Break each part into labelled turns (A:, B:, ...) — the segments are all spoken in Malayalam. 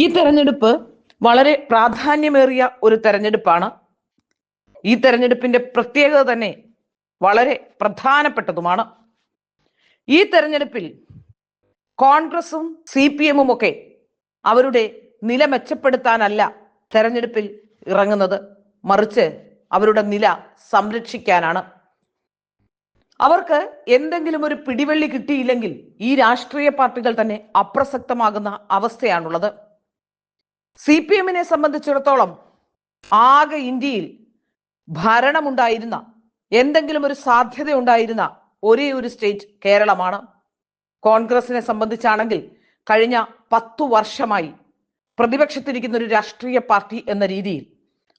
A: ഈ തെരഞ്ഞെടുപ്പ് വളരെ പ്രാധാന്യമേറിയ ഒരു തെരഞ്ഞെടുപ്പാണ്. ഈ തെരഞ്ഞെടുപ്പിന്റെ പ്രത്യേകത തന്നെ വളരെ പ്രധാനപ്പെട്ടതുമാണ്. ഈ തെരഞ്ഞെടുപ്പിൽ കോൺഗ്രസും CPM-ഉം ഒക്കെ അവരുടെ നില മെച്ചപ്പെടുത്താനല്ല തെരഞ്ഞെടുപ്പിൽ ഇറങ്ങുന്നത്, മറിച്ച് അവരുടെ നില സംരക്ഷിക്കാനാണ്. അവർക്ക് എന്തെങ്കിലും ഒരു പിടിവള്ളി കിട്ടിയില്ലെങ്കിൽ ഈ രാഷ്ട്രീയ പാർട്ടികൾ തന്നെ അപ്രസക്തമാകുന്ന അവസ്ഥയാണുള്ളത്. CPM-നെ സംബന്ധിച്ചിടത്തോളം ആകെ ഇന്ത്യയിൽ ഭരണമുണ്ടായിരുന്ന, എന്തെങ്കിലും ഒരു സാധ്യത ഉണ്ടായിരുന്ന ഒരേ ഒരു സ്റ്റേറ്റ് കേരളമാണ്. കോൺഗ്രസിനെ സംബന്ധിച്ചാണെങ്കിൽ കഴിഞ്ഞ 10 വർഷമായി പ്രതിപക്ഷത്തിരിക്കുന്ന ഒരു രാഷ്ട്രീയ പാർട്ടി എന്ന രീതിയിൽ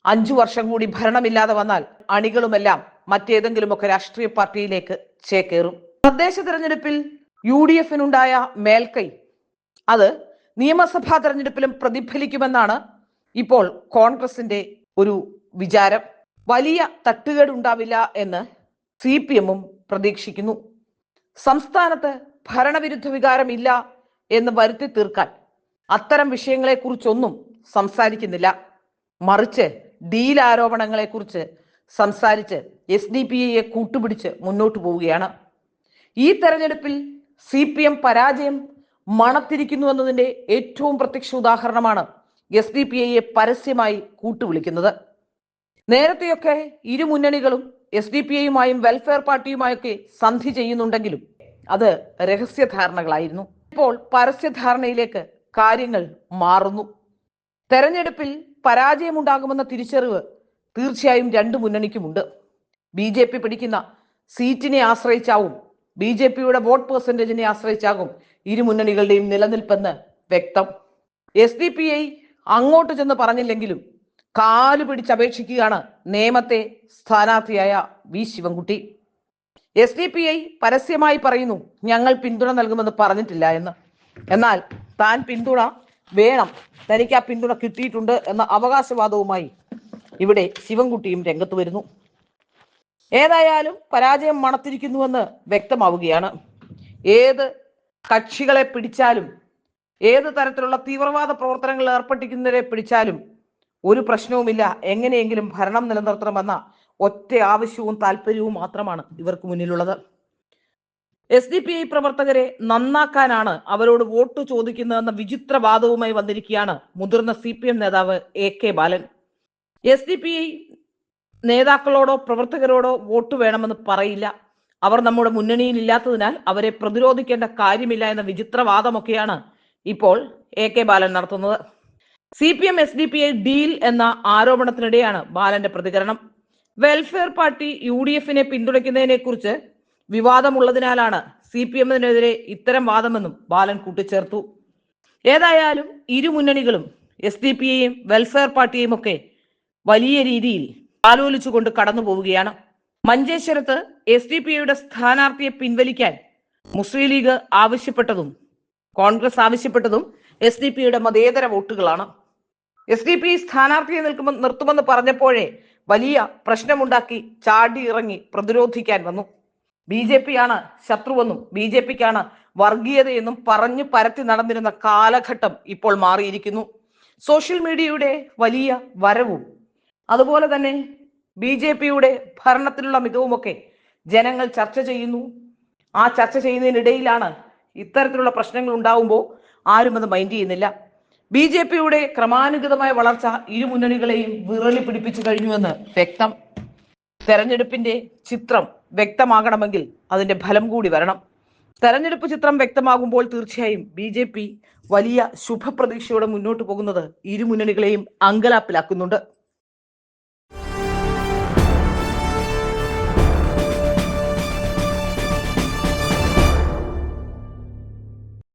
A: 5 വർഷം കൂടി ഭരണമില്ലാതെ വന്നാൽ അണികളുമെല്ലാം മറ്റേതെങ്കിലുമൊക്കെ രാഷ്ട്രീയ പാർട്ടിയിലേക്ക് ചേക്കേറും. തദ്ദേശ തെരഞ്ഞെടുപ്പിൽ UDF-നുണ്ടായ മേൽക്കൈ അത് നിയമസഭാ തെരഞ്ഞെടുപ്പിലും പ്രതിഫലിക്കുമെന്നാണ് ഇപ്പോൾ കോൺഗ്രസിന്റെ ഒരു വിചാരം. വലിയ തട്ടുകേട് ഉണ്ടാവില്ല എന്ന് CPM-ഉം പ്രതീക്ഷിക്കുന്നു. സംസ്ഥാനത്ത് ഭരണവിരുദ്ധ വികാരമില്ല എന്ന് വരുത്തി തീർക്കാൻ അത്തരം വിഷയങ്ങളെക്കുറിച്ചൊന്നും സംസാരിക്കുന്നില്ല, മറിച്ച് ഡീൽ ആരോപണങ്ങളെക്കുറിച്ച് സംസാരിച്ച് SDPI-യെ കൂട്ടുപിടിച്ച് മുന്നോട്ട് പോവുകയാണ്. ഈ തെരഞ്ഞെടുപ്പിൽ CPM പരാജയം മണത്തിരിക്കുന്നു എന്നതിന്റെ ഏറ്റവും പ്രത്യക്ഷ ഉദാഹരണമാണ് SDPI-യെ പരസ്യമായി കൂട്ടുവിളിക്കുന്നത്. നേരത്തെയൊക്കെ ഇരു മുന്നണികളും SDPI-യുമായും വെൽഫെയർ പാർട്ടിയുമായൊക്കെ സന്ധി ചെയ്യുന്നുണ്ടെങ്കിലും അത് രഹസ്യധാരണകളായിരുന്നു. ഇപ്പോൾ പരസ്യധാരണയിലേക്ക് കാര്യങ്ങൾ മാറുന്നു. തെരഞ്ഞെടുപ്പിൽ പരാജയമുണ്ടാകുമെന്ന തിരിച്ചറിവ് തീർച്ചയായും രണ്ടു മുന്നണിക്കുമുണ്ട്. BJP പിടിക്കുന്ന സീറ്റിനെ ആശ്രയിച്ചാവും, BJP-യുടെ വോട്ട് പെർസെന്റേജിനെ ആശ്രയിച്ചാകും ഇരു മുന്നണികളുടെയും നിലനിൽപ്പെന്ന് വ്യക്തം. SDPI അങ്ങോട്ട് ചെന്ന് പറഞ്ഞില്ലെങ്കിലും കാലു പിടിച്ചപേക്ഷിക്കുകയാണ് നേമത്തെ സ്ഥാനാർത്ഥിയായ V. ശിവൻകുട്ടി. SDPI പരസ്യമായി പറയുന്നു ഞങ്ങൾ പിന്തുണ നൽകുമെന്ന് പറഞ്ഞിട്ടില്ല എന്ന്. എന്നാൽ താൻ പിന്തുണ വേണം, തനിക്ക് ആ പിന്തുണ കിട്ടിയിട്ടുണ്ട് എന്ന അവകാശവാദവുമായി ഇവിടെ ശിവൻകുട്ടിയും രംഗത്ത് വരുന്നു. ഏതായാലും പരാജയം മണത്തിരിക്കുന്നുവെന്ന് വ്യക്തമാവുകയാണ്. ഏത് കക്ഷികളെ പിടിച്ചാലും, ഏത് തരത്തിലുള്ള തീവ്രവാദ പ്രവർത്തനങ്ങളിൽ ഏർപ്പെട്ടിരിക്കുന്നവരെ പിടിച്ചാലും ഒരു പ്രശ്നവുമില്ല, എങ്ങനെയെങ്കിലും ഭരണം നിലനിർത്തണമെന്ന ഒറ്റ ആവശ്യവും താല്പര്യവും മാത്രമാണ് ഇവർക്ക് മുന്നിലുള്ളത്. SDPI പ്രവർത്തകരെ നന്നാക്കാനാണ് അവരോട് വോട്ട് ചോദിക്കുന്നതെന്ന വിചിത്രവാദവുമായി വന്നിരിക്കുകയാണ് മുതിർന്ന CPM നേതാവ് AK ബാലൻ. SDPI നേതാക്കളോടോ പ്രവർത്തകരോടോ വോട്ട് വേണമെന്ന് പറയില്ല, അവർ നമ്മുടെ മുന്നണിയിൽ ഇല്ലാത്തതിനാൽ അവരെ പ്രതിരോധിക്കേണ്ട കാര്യമില്ല എന്ന വിചിത്രവാദമൊക്കെയാണ് ഇപ്പോൾ AK ബാലൻ നടത്തുന്നത്. CPM SDPI ഡീൽ എന്ന ആരോപണത്തിനിടെയാണ് ബാലന്റെ പ്രതികരണം. വെൽഫെയർ പാർട്ടി UDF-നെ പിന്തുണയ്ക്കുന്നതിനെ കുറിച്ച് വിവാദമുള്ളതിനാലാണ് CPM-നെതിരെ ഇത്തരം വാദമെന്നും ബാലൻ കൂട്ടിച്ചേർത്തു. ഏതായാലും ഇരു മുന്നണികളും SDPI-യും വെൽഫെയർ പാർട്ടിയും ഒക്കെ വലിയ രീതിയിൽ ആലോചിച്ചുകൊണ്ട് കടന്നു പോവുകയാണ്. മഞ്ചേശ്വരത്ത് SDPI-യുടെ സ്ഥാനാർത്ഥിയെ പിൻവലിക്കാൻ മുസ്ലിം ലീഗ് ആവശ്യപ്പെട്ടതും കോൺഗ്രസ് ആവശ്യപ്പെട്ടതും SDPI-യുടെ മതേതര വോട്ടുകളാണ്. SDPI സ്ഥാനാർത്ഥിയെ നിർത്തുമെന്ന് പറഞ്ഞപ്പോഴേ വലിയ പ്രശ്നമുണ്ടാക്കി ചാടി ഇറങ്ങി പ്രതിരോധിക്കാൻ വന്നു. BJP-യാണ് ശത്രുവെന്നും BJP-ക്കാണ് വർഗീയതയെന്നും പറഞ്ഞു പരത്തി നടന്നിരുന്ന കാലഘട്ടം ഇപ്പോൾ മാറിയിരിക്കുന്നു. സോഷ്യൽ മീഡിയയുടെ വലിയ വരവും അതുപോലെ തന്നെ BJP-യുടെ ഭരണത്തിലുള്ള മികവുമൊക്കെ ജനങ്ങൾ ചർച്ച ചെയ്യുന്നു. ആ ചർച്ച ചെയ്യുന്നതിനിടയിലാണ് ഇത്തരത്തിലുള്ള പ്രശ്നങ്ങൾ ഉണ്ടാവുമ്പോൾ ആരും അത് മൈൻഡ് ചെയ്യുന്നില്ല. BJP-യുടെ ക്രമാനുഗതമായ വളർച്ച ഇരു മുന്നണികളെയും വിറളി പിടിപ്പിച്ചു കഴിഞ്ഞുവെന്ന് വ്യക്തം. തെരഞ്ഞെടുപ്പിന്റെ ചിത്രം വ്യക്തമാകണമെങ്കിൽ അതിന്റെ ഫലം കൂടി വരണം. തെരഞ്ഞെടുപ്പ് ചിത്രം വ്യക്തമാകുമ്പോൾ തീർച്ചയായും BJP വലിയ ശുഭപ്രതീക്ഷയോടെ മുന്നോട്ട് പോകുന്നത് ഇരു മുന്നണികളെയും അങ്കലാപ്പിലാക്കുന്നുണ്ട്.